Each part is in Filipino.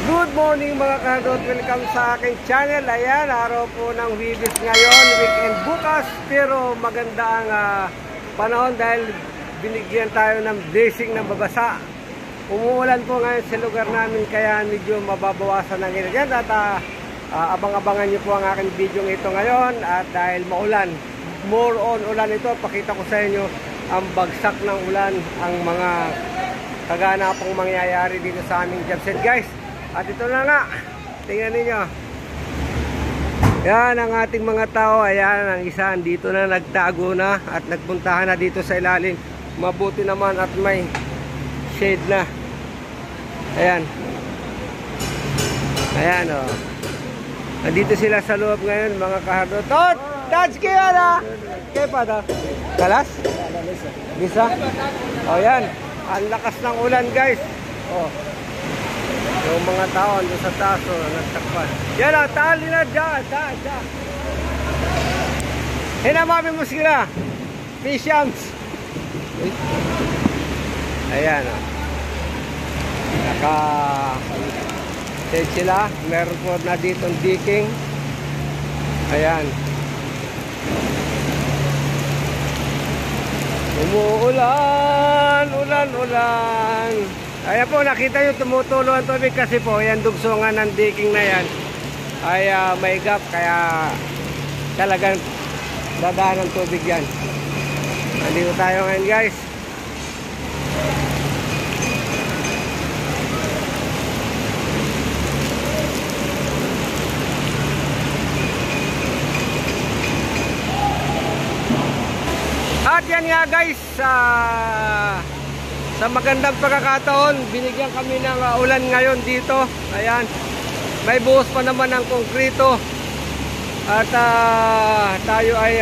Good morning mga kahadot, welcome sa aking channel. Ayan, araw po ng Wibis ngayon, weekend bukas. Pero maganda ang panahon dahil binigyan tayo ng blessing ng babasa. Umuulan po ngayon sa lugar namin kaya medyo mababawasan ng init. At abang-abangan nyo po ang aking video ito ngayon. At dahil maulan, more on ulan ito, pakita ko sa inyo ang bagsak ng ulan, ang mga kaganapang mangyayari dito sa aming job site guys. At ito na nga, tingnan ninyo. Yan ang ating mga tao. Ayan, ang isa dito na nagtago na at nagpuntahan na dito sa ilalim. Mabuti naman at may shade na. Ayan. Ayan o. Nandito sila sa loob ngayon mga kahardot. Tot! Touch kaya na! Kaya pa na? Kalas? Bisa? O yan. Ang lakas ng ulan guys. O. Yung mga tao doon sa taso nagtakpan. Yan o, tali na dyan. Hinamami mo sila. Patience. Ayan o. Naka-stage sila. Meron po na dito diking. Ayan. Umuulan, ulan. Ayan po, nakita nyo tumutulo ang tubig kasi po, yan dugsungan ng diking na yan ay may gap, kaya talagang dadaan ng tubig yan. Nandito tayo ngayon guys. At yan nga guys, sa magandang pagkakataon, binigyan kami ng ulan ngayon dito. Ayan, may buhos pa naman ng konkrito. At tayo ay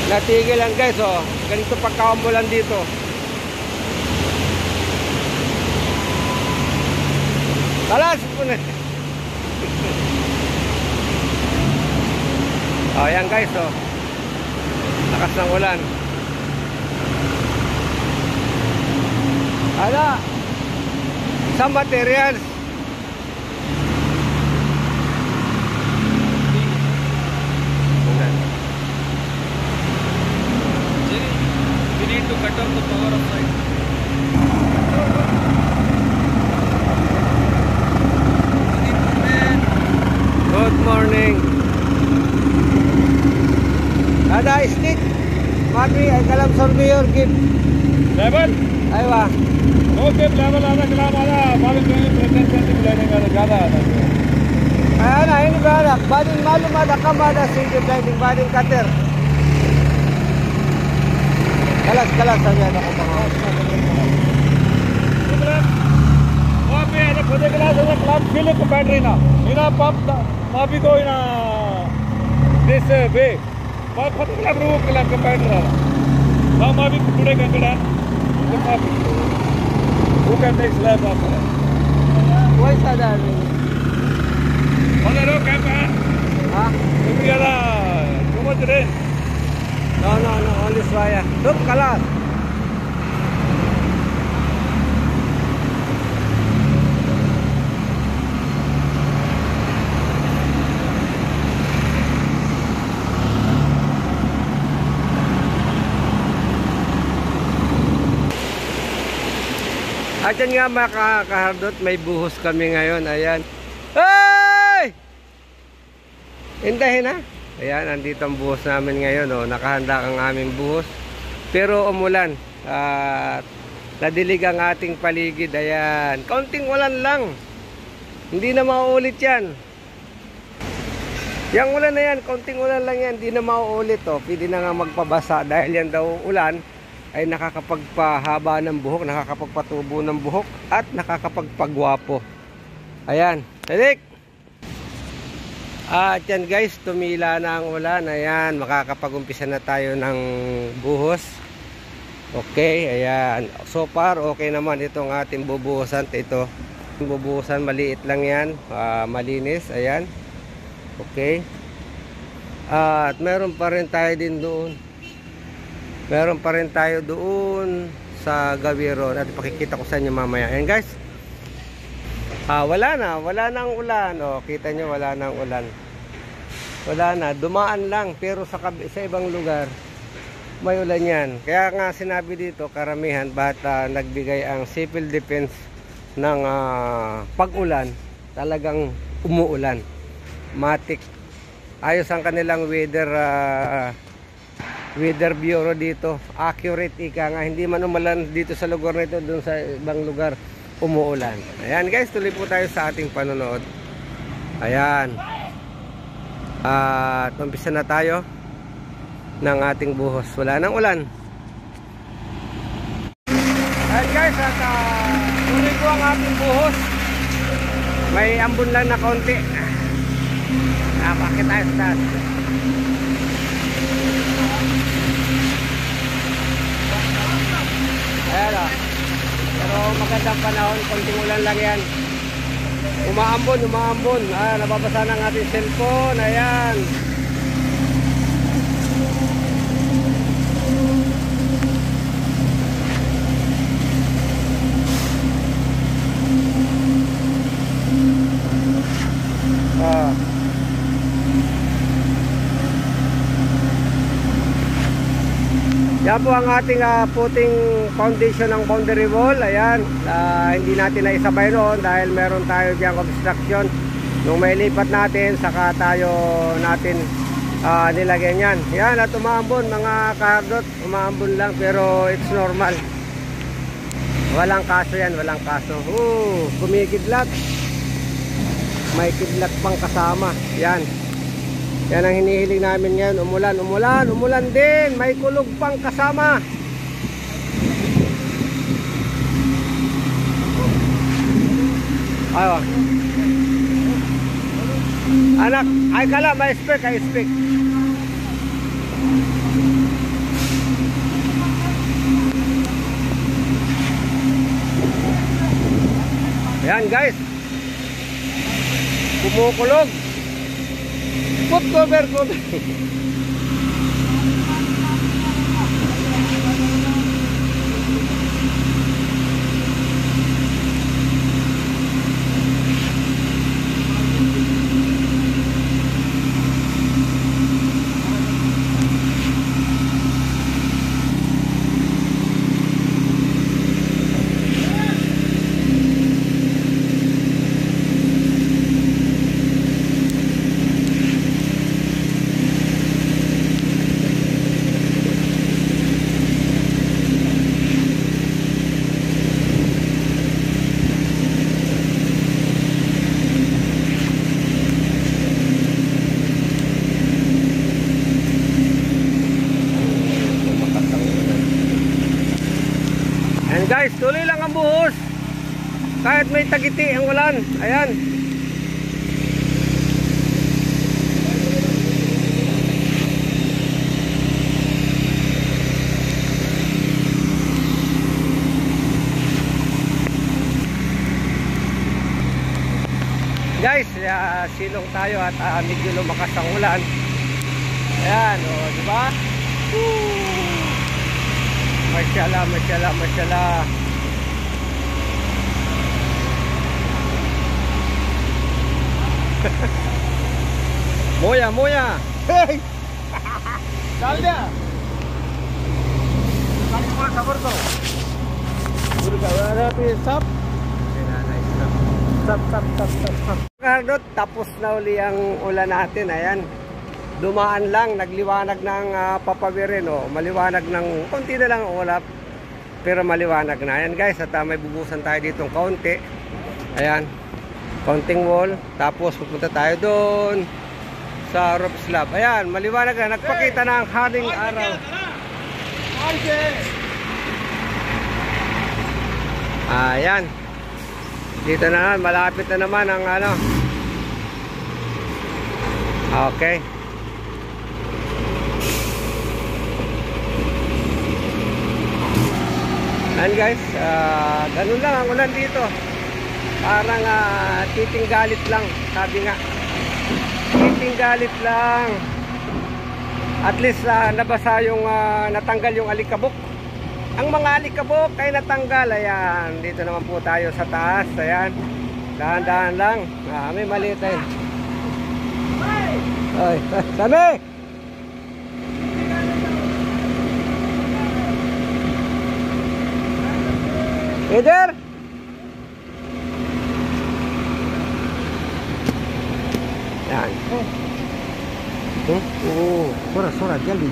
natigil lang guys. Oh, ganito pagkaumulan dito. Talas po na. Ayan guys, oh, lakas ng ulan. Ala, sa materials. We need to cut off the power of light. Good morning. Ada stick. Mati ay kalam surveyor give. Level? Aywa. Okay, level आना कलाम आना मालूम नहीं present blinding का ज़्यादा आता है। ना ini banyak. Bading मालूम ada kam ada single blinding bading cutter. Kalas saja ada kotong. वहाँ पे ada खोदे कलास ada कलाम fill up battery ना. इना pump माफी को इना this way. वहाँ खोदे कलाम रूप कलाम battery ना. वहाँ माफी टुडे कंकड़ा. Who can take slab off of that? Why is that? On the road, camera? Huh? Maybe too much rain. No, only Swaya. Look, color. At yan nga mga kahardot, may buhos kami ngayon. Ayan. Hey! Hindahin ha. Ayan, andito ang buhos namin ngayon. Oh. Nakahanda ang aming buhos. Pero umulan. At nadilig ang ating paligid. Ayan. Kaunting ulan lang. Hindi na mauulit yan. Yang ulan na yan, kaunting ulan lang yan. Hindi na mauulit. Oh. Pwede na nga magpabasa dahil yan daw ulan ay nakakapagpahaba ng buhok, nakakapagpatubo ng buhok, at nakakapagpagwapo. Ayan, Edik! At yan guys, tumila na ang ulan. Ayan, makakapag-umpisa na tayo ng buhos. Okay, ayan. So far, okay naman itong ating bubuhusan. Ito, bubuhusan, maliit lang yan. Malinis, ayan. Okay. At meron pa rin tayo din doon. Meron pa rin tayo doon sa Gawiro. At pakikita ko sa inyo mamaya. Ayan guys. Wala nang ulan. O, kita nyo, wala nang ulan. Wala na, dumaan lang. Pero sa ibang lugar, may ulan yan. Kaya nga sinabi dito, karamihan, nagbigay ang civil defense ng pag-ulan, talagang umuulan. Matik. Ayos ang kanilang weather bureau dito. Accurate, ika nga. Hindi man umulan dito sa lugar nito, dun sa ibang lugar umuulan. Ayan guys, tuloy po tayo sa ating panonood. Ayan. Umpisa na tayo ng ating buhos. Wala nang ulan. Ayan guys, at tuloy ko ang ating buhos. May ambon lang na konti. Bakit tayo sa taas? Ayan o. Pero magandang panahon, konting ulan lang yan. Umaambon. Nababasa ng ating cellphone. Ayan. Yan po ang ating puting foundation ng boundary wall. Ayan, hindi natin naisabay roon dahil meron tayo diyang obstruction. Nung may lipat natin, saka tayo natin nilagyan yan. Yan, at umaambon mga kahardot, umaambon lang pero it's normal. Walang kaso yan, walang kaso. Kumikidlat. May kidlat pang kasama. Yan. Yan ang hinihiling namin ngayon. Umulan din. May kulog pang kasama. Ayaw. Anak, ay kala, may speak. Ayan guys. Kumukulog. Put cover. Guys, tuloy lang ang buhos kahit may tagiti ang ulan. Ayan. Guys, silong tayo at medyo lumakas ang ulan. Ayan, di ba? Mashallah. Moya. Hey! Salda. Sabar ko. Stop. Kahardot, tapos na uli ang ulan natin. Ayan. Dumaan lang, nagliwanag ng papawirin, maliwanag ng konti na lang ang ulap, pero maliwanag na. Ayan guys, at may bubusan tayo ditong kaunti. Ayan, kaunting wall, tapos pupunta tayo doon sa roof slab. Ayan, maliwanag na, nagpakita na ang haring araw. Ayan, dito na, malapit na naman ang okay. Ayan guys, ganun lang ang ulan dito. Parang titinggalit lang, sabi nga. Titinggalit lang. At least nabasa yung natanggal yung alikabok. Ang mga alikabok ay natanggal. Ayan, dito naman po tayo sa taas. Ayan. Dahan-dahan lang. May maliit tayo. Ay, Sami! Eder! Yan. Sora, jaldi.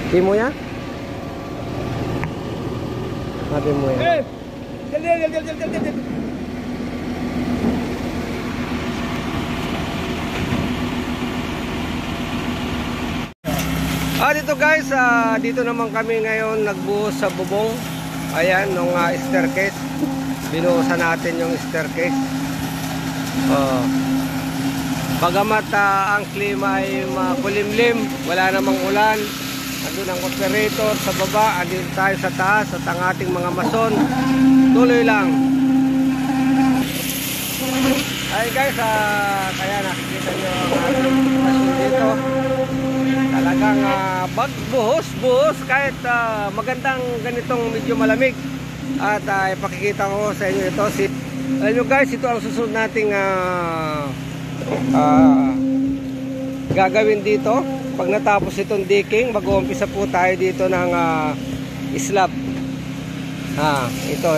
Timo ya? Mati mo ya. Jaldi. Dito guys, dito naman kami ngayon nagbuhos sa bubong. Ayan, nung staircase. Binuhusan natin yung staircase. Bagamat ang klima ay makulimlim, wala namang ulan. Andun ang operator sa baba, andun tayo sa taas at ang ating mga mason. Tuloy lang. Ay guys, kaya nakikita nyo ang ating mason dito. Talagang buhos kahit magandang ganitong medyo malamig. At ipakikita ko sa inyo ito. Alam nyo guys, ito ang susunod nating gagawin dito. Pag natapos itong decking, mag-uumpisa po tayo dito ng slab. Ito,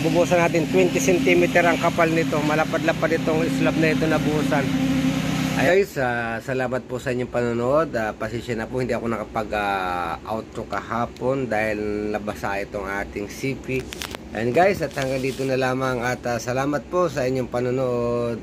bubuhusan natin 20 cm ang kapal nito. Malapad-lapad itong slab na ito na buhusan. Guys, salamat po sa inyong panonood. Pasensya na po, hindi ako nakapag-outro kahapon dahil nabasa itong ating CP. And guys, at hanggang dito na lamang at salamat po sa inyong panonood.